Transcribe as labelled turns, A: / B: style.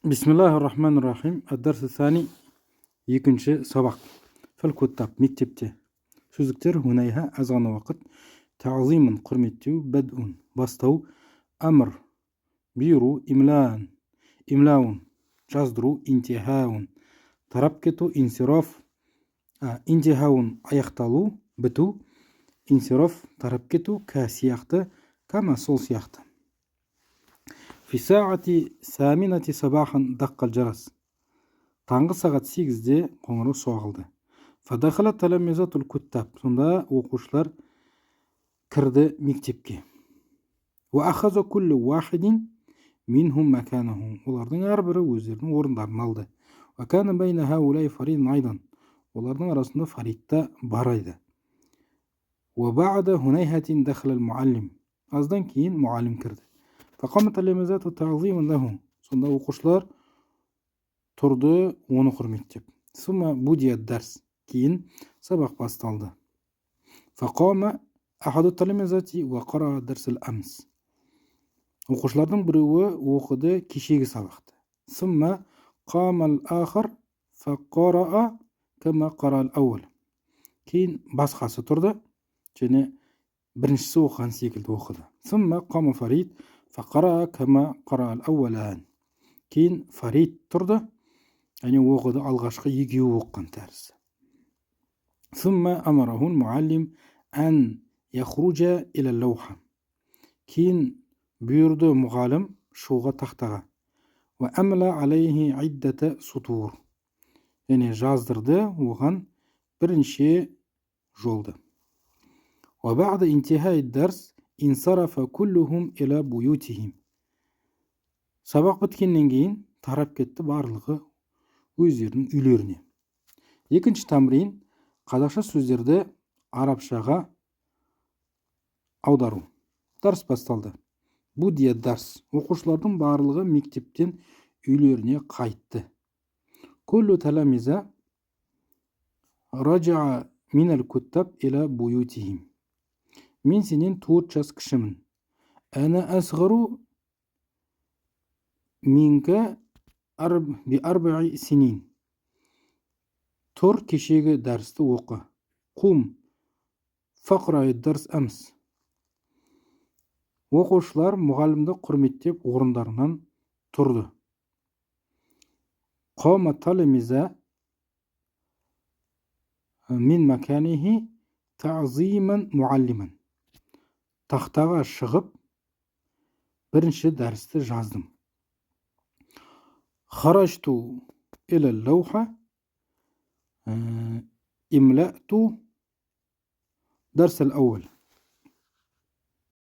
A: Бисмиллахир-рахманир-рахим. Ад-дарс ат-сани. Екінші сабақ. Фал-куттаб. Мектепте. Сөздіктер. Хунайха. Аз ғана уақыт. Таъзимын. Құрметтеу. Бад'ун. Бастау. Амр. Бұйыру. Имлаан. Имлаун. Жаздыру. Интихаун. Тарап кету. Инсираф. Интихаун. Аяқталу. Біту. Инсираф. Тарап кету. Ка сияқты. Кама сол сияқты. في ساعة ثامنة صباحا دق الجرس. Таңғы сағат 8-де қоңырау соғылды. فدخل التلاميذة الكتاب. Сонда оқушылар кірді мектепке. وأخذ كل واحد منهم مكانه. Олардың әрбірі өздерінің орындарын алды. وكان بين هؤلاء فريد أيضا. Олардың арасында Фарид та бар еді. وبعد هنيهة دخل المعلم. Аздан кейін мұғалім кірді. فقام التلاميذة تعظيما له. Сонда оқушылар тұрды оны құрметтеп. ثم بدأ الدرس. Кейін сабақ басталды. فقام أحد التلاميذة وقرأ درس الأمس. Оқушылардың біреуі оқыды кешегі сабақты. ثم قام الآخر فقرأ كما قرأ الأول. Кейін басқасы тұрды және біріншісі оқыған секілді оқыды. ثم قام فريد فقرأ كما قرأ الأولان. Кейін Фарид тұрды және оқыды алғашқы екеуі оқыған тәрізді. ثم أمره المعلم أن يخرج إلى اللوحة. Кейін бұйырды мұғалім шығуға тақтаға. وأملى عليه عدة سطور. Және жаздырды оған бірінші жолды. وبعد انتهاء الدرس انصرف كلهم إلى بيوتهم. Сабақ біткеннен кейін тарап кетті барлығы өздерінің үйлеріне. Екінші тамрин. Қазақша сөздерді арабшаға аудару. Дарс басталды. Будия дарс. Оқушылардың барлығы мектептен үйлеріне қайтты. Күллу таламиза раджа минал куттаб иля буютихим. Мен сенен 4 жас кішімін. Әна асғару минка би арбаи синин. Тұр кешегі дәрісті оқы. Құм фақрай дарс амс. Оқушылар мұғалімді құрметтеп орындарынан тұрды. Қама талемиза мин маканихи таъзиман муаллиман. Тақтаға шығып бірінші дәрісті жаздым. Харajtu إلى اللوحة املأت درس الأول.